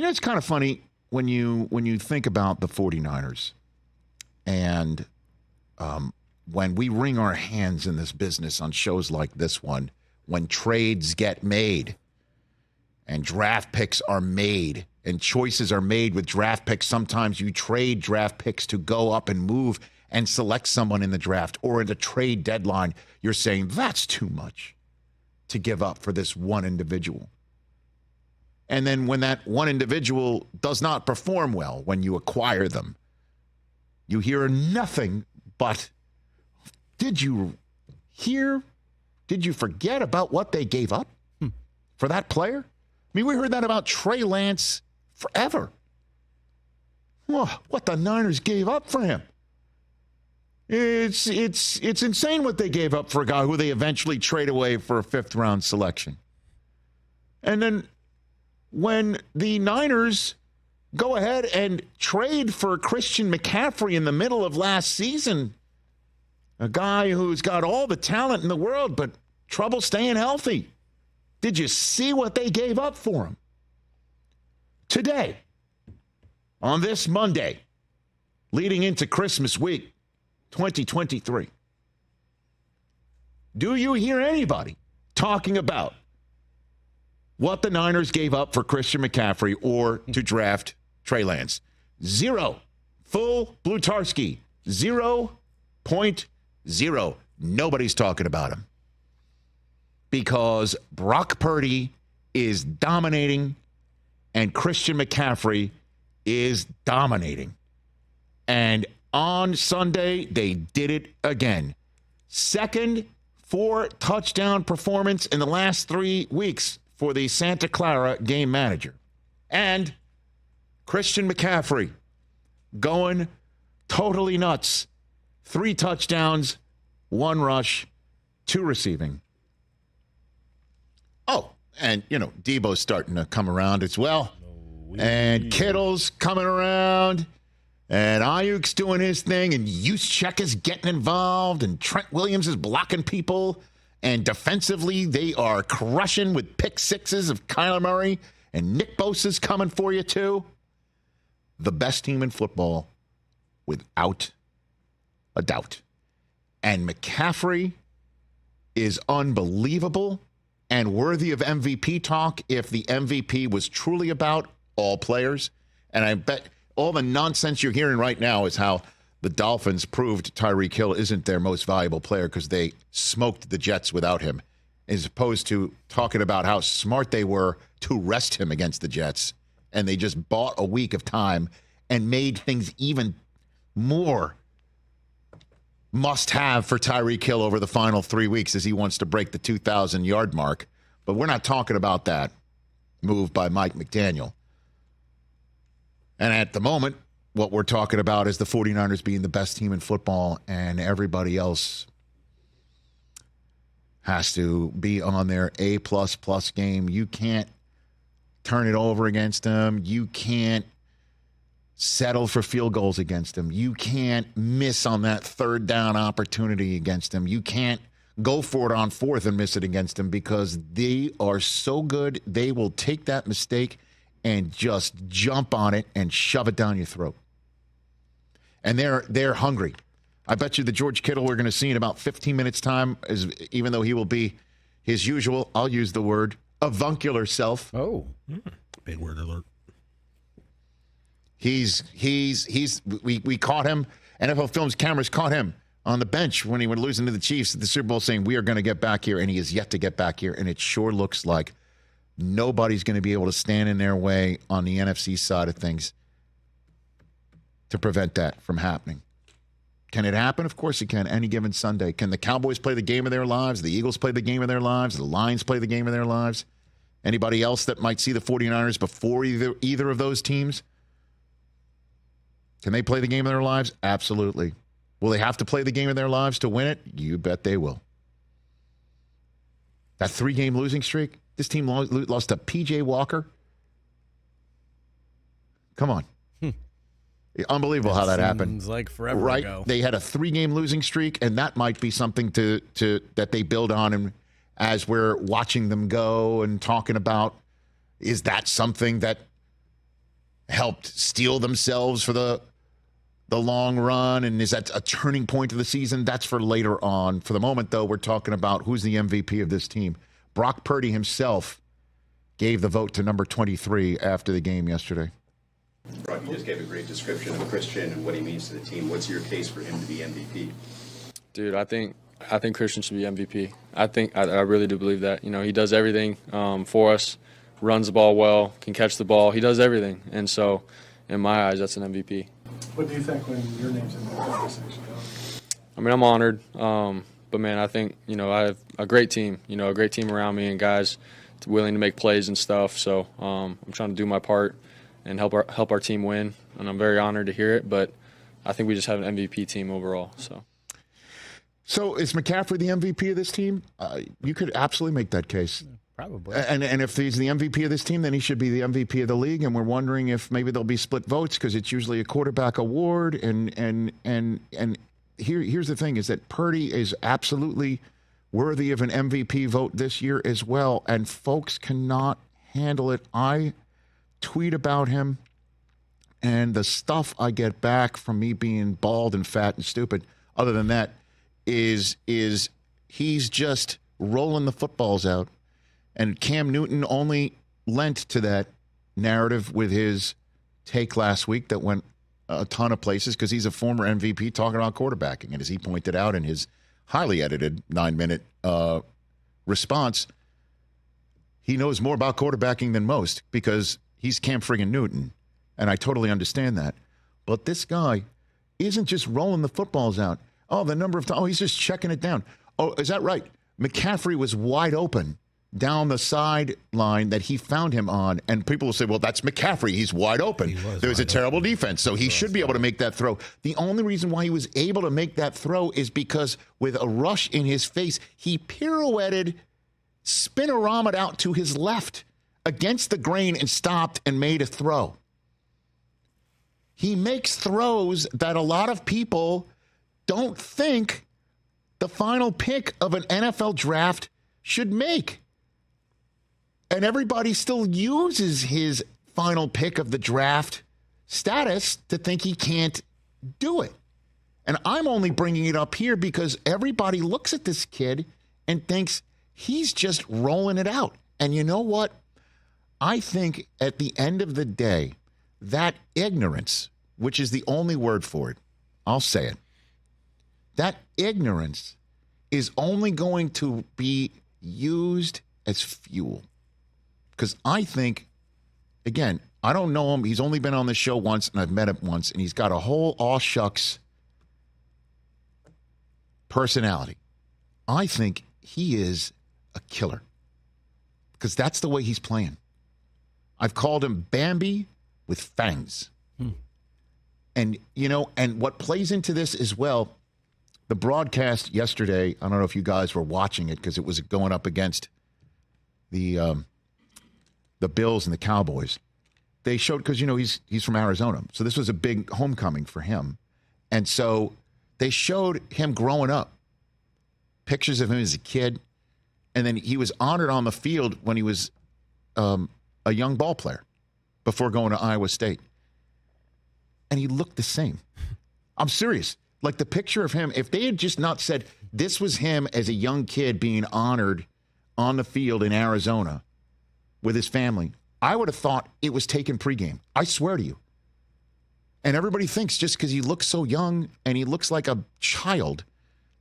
It's kind of funny when you think about the 49ers and when we wring our hands in this business on shows like this one, when trades get made and draft picks are made and choices are made with draft picks, sometimes you trade draft picks to go up and move and select someone in the draft or in the trade deadline. You're saying that's too much to give up for this one individual. And then when that one individual does not perform well when you acquire them, you hear nothing but, did you forget about what they gave up for that player? I mean, we heard that about Trey Lance forever. What the Niners gave up for him. It's insane what they gave up for a guy who they eventually trade away for a 5th-round selection. And then when the Niners go ahead and trade for Christian McCaffrey in the middle of last season, a guy who's got all the talent in the world but trouble staying healthy. Did you see what they gave up for him? Today, on this Monday, leading into Christmas week, 2023, do you hear anybody talking about what the Niners gave up for Christian McCaffrey or to draft Trey Lance? Zero. Full Blutarski. 0.0. Nobody's talking about him. Because Brock Purdy is dominating and Christian McCaffrey is dominating. And on Sunday, they did it again. Second 4-touchdown performance in the last 3 weeks for the Santa Clara game manager. And Christian McCaffrey going totally nuts. 3 touchdowns, 1 rush, 2 receiving. Oh, and, Debo's starting to come around as well. And Kittle's coming around. And Ayuk's doing his thing. And Juszczyk is getting involved. And Trent Williams is blocking people. And defensively, they are crushing with pick sixes of Kyler Murray. And Nick Bosa's coming for you, too. The best team in football, without a doubt. And McCaffrey is unbelievable and worthy of MVP talk if the MVP was truly about all players. And I bet all the nonsense you're hearing right now is how the Dolphins proved Tyreek Hill isn't their most valuable player because they smoked the Jets without him, as opposed to talking about how smart they were to rest him against the Jets. And they just bought a week of time and made things even more must-have for Tyreek Hill over the final 3 weeks as he wants to break the 2,000-yard mark. But we're not talking about that move by Mike McDaniel. And at the moment, what we're talking about is the 49ers being the best team in football, and everybody else has to be on their A++ game. You can't turn it over against them. You can't settle for field goals against them. You can't miss on that 3rd down opportunity against them. You can't go for it on 4th and miss it against them because they are so good. They will take that mistake and just jump on it and shove it down your throat. And they're hungry. I bet you the George Kittle we're going to see in about 15 minutes' time, even though he will be his usual, I'll use the word, avuncular self. Oh, big word alert. We caught him. NFL Films cameras caught him on the bench when he was losing to the Chiefs at the Super Bowl saying, we are going to get back here, and he is yet to get back here. And it sure looks like nobody's going to be able to stand in their way on the NFC side of things to prevent that from happening. Can it happen? Of course it can, any given Sunday. Can the Cowboys play the game of their lives? The Eagles play the game of their lives? The Lions play the game of their lives? Anybody else that might see the 49ers before either of those teams? Can they play the game of their lives? Absolutely. Will they have to play the game of their lives to win it? You bet they will. That 3-game losing streak, this team lost to P.J. Walker. Come on. Unbelievable how that happened. Seems like forever right? ago. They had a 3-game losing streak, and that might be something that they build on. And as we're watching them go and talking about, is that something that helped steel themselves for the long run? And is that a turning point of the season? That's for later on. For the moment, though, we're talking about who's the MVP of this team. Brock Purdy himself gave the vote to number 23 after the game yesterday. Brock, you just gave a great description of Christian and what he means to the team. What's your case for him to be MVP? Dude, I think Christian should be MVP. I really do believe that. You know, he does everything for us, runs the ball well, can catch the ball. He does everything. And so, in my eyes, that's an MVP. What do you think when your name's in the conversation? I mean, I'm honored. But, man, I think, you know, I have a great team, around me and guys willing to make plays and stuff. So I'm trying to do my part and help our team win. And I'm very honored to hear it. But I think we just have an MVP team overall. So is McCaffrey the MVP of this team? You could absolutely make that case. Probably. And if he's the MVP of this team, then he should be the MVP of the league. And we're wondering if maybe there'll be split votes because it's usually a quarterback award. And here's the thing: is that Purdy is absolutely worthy of an MVP vote this year as well. And folks cannot handle it. I tweet about him, and the stuff I get back from me being bald and fat and stupid. Other than that, is he's just rolling the footballs out. And Cam Newton only lent to that narrative with his take last week that went a ton of places because he's a former MVP talking about quarterbacking. And as he pointed out in his highly edited 9-minute response, he knows more about quarterbacking than most because he's Cam friggin' Newton. And I totally understand that. But this guy isn't just rolling the footballs out. Oh, the number of times. Oh, he's just checking it down. Oh, is that right? McCaffrey was wide open down the sideline that he found him on, and people will say, well, that's McCaffrey. He's wide open. There was a terrible defense, so he should be able to make that throw. The only reason why he was able to make that throw is because with a rush in his face, he pirouetted, spinoramaed out to his left against the grain and stopped and made a throw. He makes throws that a lot of people don't think the final pick of an NFL draft should make. And everybody still uses his final pick of the draft status to think he can't do it. And I'm only bringing it up here because everybody looks at this kid and thinks he's just rolling it out. And you know what? I think at the end of the day, that ignorance, which is the only word for it, I'll say it, that ignorance is only going to be used as fuel. Because I think, again, I don't know him. He's only been on the show once, and I've met him once, and he's got a whole aw shucks personality. I think he is a killer because that's the way he's playing. I've called him Bambi with fangs. And, you know, and what plays into this as well, the broadcast yesterday, I don't know if you guys were watching it because it was going up against the Bills and the Cowboys. They showed, because, you know, he's from Arizona. So this was a big homecoming for him. And so they showed him growing up, pictures of him as a kid. And then he was honored on the field when he was a young ball player before going to Iowa State. And he looked the same. I'm serious. Like the picture of him, if they had just not said this was him as a young kid being honored on the field in Arizona with his family, I would have thought it was taken pregame. I swear to you. And everybody thinks just because he looks so young and he looks like a child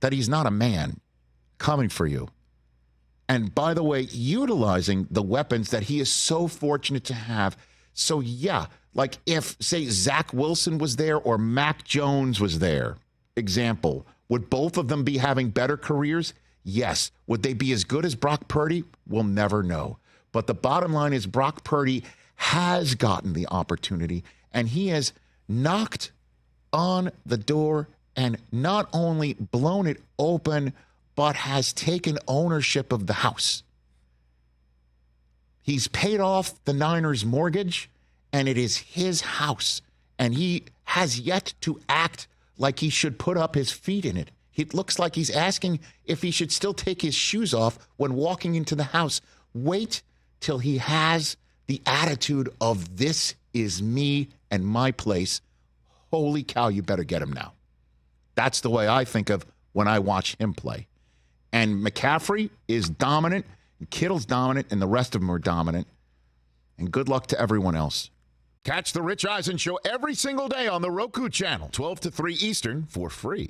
that he's not a man coming for you. And by the way, utilizing the weapons that he is so fortunate to have. So yeah, like if, say, Zach Wilson was there or Mac Jones was there, example, would both of them be having better careers? Yes. Would they be as good as Brock Purdy? We'll never know. But the bottom line is Brock Purdy has gotten the opportunity, and he has knocked on the door and not only blown it open, but has taken ownership of the house. He's paid off the Niners' mortgage, and it is his house. And he has yet to act like he should put up his feet in it. It looks like he's asking if he should still take his shoes off when walking into the house. Wait till he has the attitude of this is me and my place. Holy cow, you better get him now. That's the way I think of when I watch him play. And McCaffrey is dominant, and Kittle's dominant, and the rest of them are dominant. And good luck to everyone else. Catch the Rich Eisen Show every single day on the Roku channel, 12 to 3 Eastern, for free.